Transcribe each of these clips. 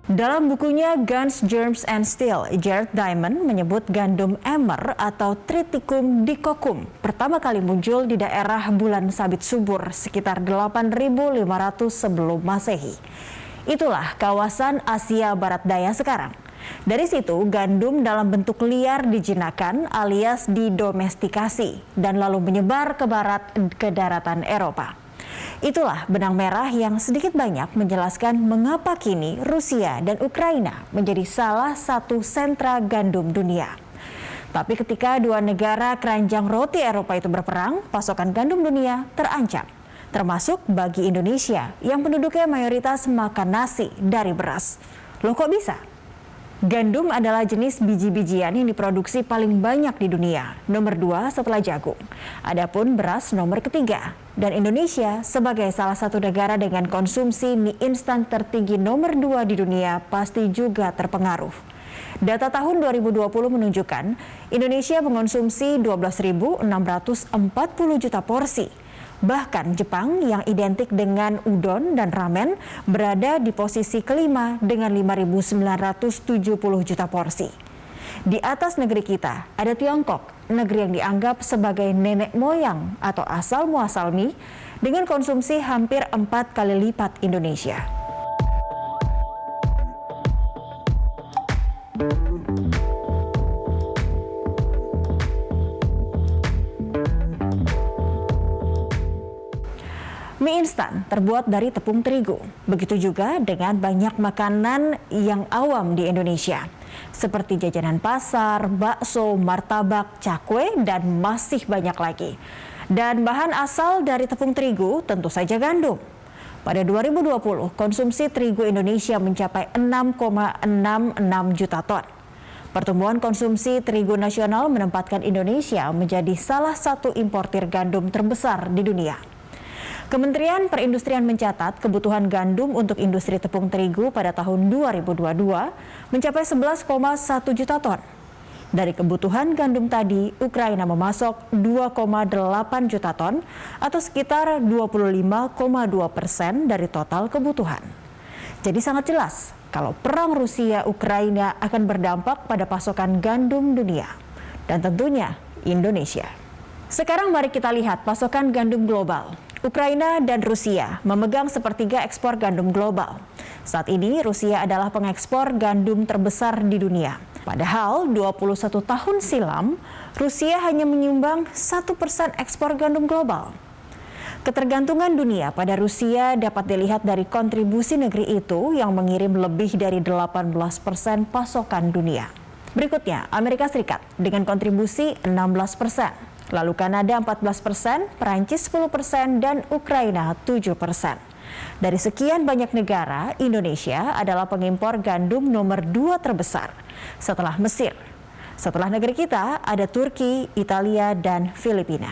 Dalam bukunya Guns, Germs, and Steel, Jared Diamond menyebut gandum emmer atau Triticum dicoccum pertama kali muncul di daerah Bulan Sabit Subur sekitar 8.500 sebelum Masehi. Itulah kawasan Asia Barat Daya sekarang. Dari situ gandum dalam bentuk liar dijinakan alias didomestikasi dan lalu menyebar ke barat ke daratan Eropa. Itulah benang merah yang sedikit banyak menjelaskan mengapa kini Rusia dan Ukraina menjadi salah satu sentra gandum dunia. Tapi ketika dua negara keranjang roti Eropa itu berperang, pasokan gandum dunia terancam. Termasuk bagi Indonesia yang penduduknya mayoritas makan nasi dari beras. Loh kok bisa? Gandum adalah jenis biji-bijian yang diproduksi paling banyak di dunia, nomor 2 setelah jagung. Adapun beras nomor ketiga. Dan Indonesia sebagai salah satu negara dengan konsumsi mie instan tertinggi nomor 2 di dunia pasti juga terpengaruh. Data tahun 2020 menunjukkan Indonesia mengonsumsi 12.640 juta porsi. Bahkan Jepang yang identik dengan udon dan ramen berada di posisi kelima dengan 5.970 juta porsi. Di atas negeri kita ada Tiongkok, negeri yang dianggap sebagai nenek moyang atau asal muasal mie dengan konsumsi hampir 4 kali lipat Indonesia. Mie instan terbuat dari tepung terigu. Begitu juga dengan banyak makanan yang awam di Indonesia. Seperti jajanan pasar, bakso, martabak, cakwe, dan masih banyak lagi. Dan bahan asal dari tepung terigu tentu saja gandum. Pada 2020, konsumsi terigu Indonesia mencapai 6,66 juta ton. Pertumbuhan konsumsi terigu nasional menempatkan Indonesia menjadi salah satu importir gandum terbesar di dunia. Kementerian Perindustrian mencatat kebutuhan gandum untuk industri tepung terigu pada tahun 2022 mencapai 11,1 juta ton. Dari kebutuhan gandum tadi, Ukraina memasok 2,8 juta ton atau sekitar 25,2% dari total kebutuhan. Jadi sangat jelas kalau perang Rusia-Ukraina akan berdampak pada pasokan gandum dunia dan tentunya Indonesia. Sekarang mari kita lihat pasokan gandum global. Ukraina dan Rusia memegang sepertiga ekspor gandum global. Saat ini Rusia adalah pengekspor gandum terbesar di dunia. Padahal 21 tahun silam, Rusia hanya menyumbang 1% ekspor gandum global. Ketergantungan dunia pada Rusia dapat dilihat dari kontribusi negeri itu yang mengirim lebih dari 18% pasokan dunia. Berikutnya, Amerika Serikat dengan kontribusi 16%. Lalu Kanada 14%, Perancis 10%, dan Ukraina 7%. Dari sekian banyak negara, Indonesia adalah pengimpor gandum nomor 2 terbesar setelah Mesir. Setelah negeri kita, ada Turki, Italia, dan Filipina.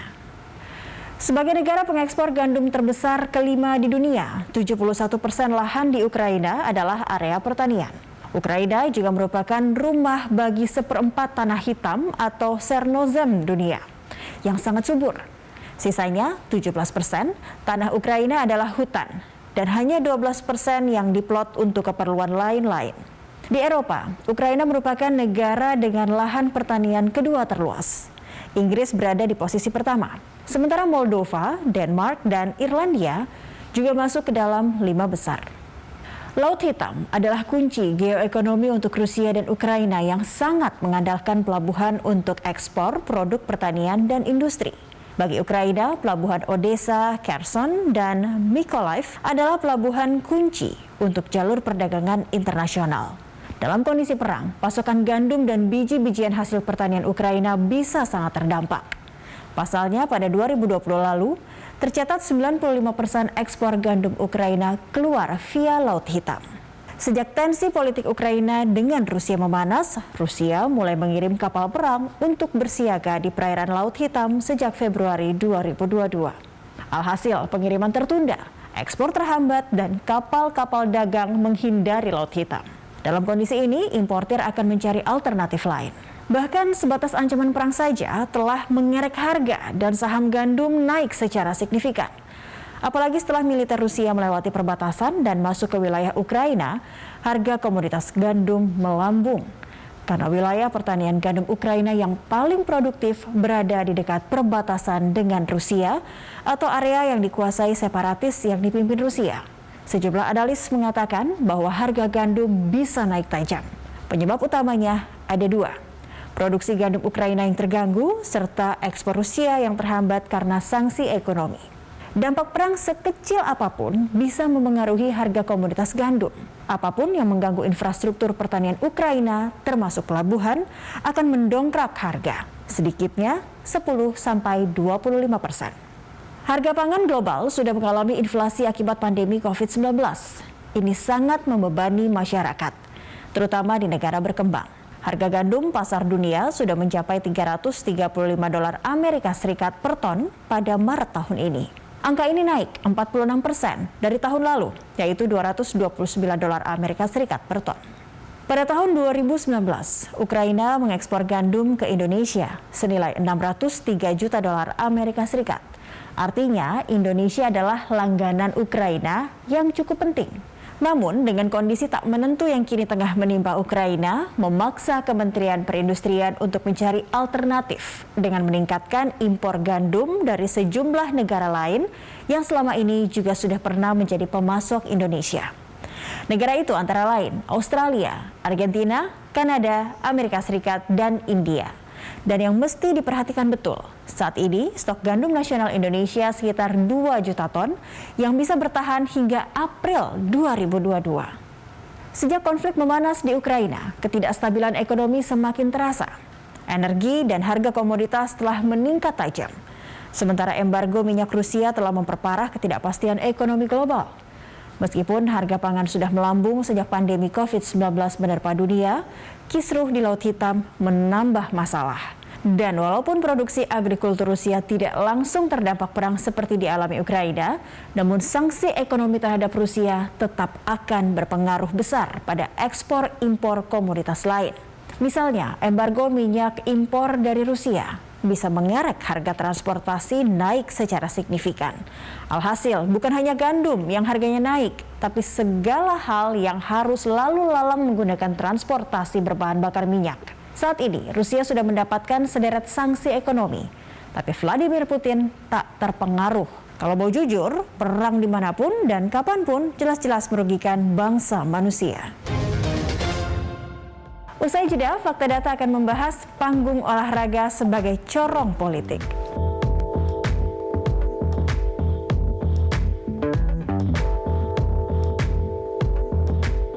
Sebagai negara pengekspor gandum terbesar kelima di dunia, 71% lahan di Ukraina adalah area pertanian. Ukraina juga merupakan rumah bagi 1/4 tanah hitam atau Chernozem dunia yang sangat subur. Sisanya 17% tanah Ukraina adalah hutan dan hanya 12% yang diplot untuk keperluan lain-lain. Di Eropa, Ukraina merupakan negara dengan lahan pertanian kedua terluas. Inggris berada di posisi pertama, sementara Moldova, Denmark, dan Irlandia juga masuk ke dalam 5 besar. Laut Hitam adalah kunci geoekonomi untuk Rusia dan Ukraina yang sangat mengandalkan pelabuhan untuk ekspor produk pertanian dan industri. Bagi Ukraina, pelabuhan Odessa, Kherson, dan Mykolaiv adalah pelabuhan kunci untuk jalur perdagangan internasional. Dalam kondisi perang, pasokan gandum dan biji-bijian hasil pertanian Ukraina bisa sangat terdampak. Pasalnya pada 2020 lalu, tercatat 95% ekspor gandum Ukraina keluar via Laut Hitam. Sejak tensi politik Ukraina dengan Rusia memanas, Rusia mulai mengirim kapal perang untuk bersiaga di perairan Laut Hitam sejak Februari 2022. Alhasil, pengiriman tertunda, ekspor terhambat, dan kapal-kapal dagang menghindari Laut Hitam. Dalam kondisi ini, importir akan mencari alternatif lain. Bahkan sebatas ancaman perang saja telah mengerek harga dan saham gandum naik secara signifikan. Apalagi setelah militer Rusia melewati perbatasan dan masuk ke wilayah Ukraina, harga komoditas gandum melambung karena wilayah pertanian gandum Ukraina yang paling produktif berada di dekat perbatasan dengan Rusia atau area yang dikuasai separatis yang dipimpin Rusia. Sejumlah analis mengatakan bahwa harga gandum bisa naik tajam. Penyebab utamanya ada dua: produksi gandum Ukraina yang terganggu serta ekspor Rusia yang terhambat karena sanksi ekonomi. Dampak perang sekecil apapun bisa memengaruhi harga komoditas gandum. Apapun yang mengganggu infrastruktur pertanian Ukraina, termasuk pelabuhan, akan mendongkrak harga, sedikitnya 10-25%. Harga pangan global sudah mengalami inflasi akibat pandemi COVID-19. Ini sangat membebani masyarakat, terutama di negara berkembang. Harga gandum pasar dunia sudah mencapai $335 Amerika Serikat per ton pada Maret tahun ini. Angka ini naik 46% dari tahun lalu, yaitu $229 Amerika Serikat per ton. Pada tahun 2019, Ukraina mengekspor gandum ke Indonesia senilai $603 juta Amerika Serikat. Artinya, Indonesia adalah langganan Ukraina yang cukup penting. Namun, dengan kondisi tak menentu yang kini tengah menimpa Ukraina, memaksa Kementerian Perindustrian untuk mencari alternatif dengan meningkatkan impor gandum dari sejumlah negara lain yang selama ini juga sudah pernah menjadi pemasok Indonesia. Negara itu antara lain Australia, Argentina, Kanada, Amerika Serikat, dan India. Dan yang mesti diperhatikan betul, saat ini stok gandum nasional Indonesia sekitar 2 juta ton yang bisa bertahan hingga April 2022. Sejak konflik memanas di Ukraina, ketidakstabilan ekonomi semakin terasa. Energi dan harga komoditas telah meningkat tajam. Sementara embargo minyak Rusia telah memperparah ketidakpastian ekonomi global. Meskipun harga pangan sudah melambung sejak pandemi COVID-19 menerpa dunia, kisruh di Laut Hitam menambah masalah. Dan walaupun produksi agrikultur Rusia tidak langsung terdampak perang seperti dialami Ukraina, namun sanksi ekonomi terhadap Rusia tetap akan berpengaruh besar pada ekspor impor komoditas lain. Misalnya, embargo minyak impor dari Rusia bisa mengerek harga transportasi naik secara signifikan. Alhasil, bukan hanya gandum yang harganya naik, tapi segala hal yang harus lalu lalang menggunakan transportasi berbahan bakar minyak. Saat ini, Rusia sudah mendapatkan sederet sanksi ekonomi, tapi Vladimir Putin tak terpengaruh. Kalau mau jujur, perang dimanapun dan kapanpun jelas-jelas merugikan bangsa manusia. Usai jeda, Fakta Data akan membahas panggung olahraga sebagai corong politik.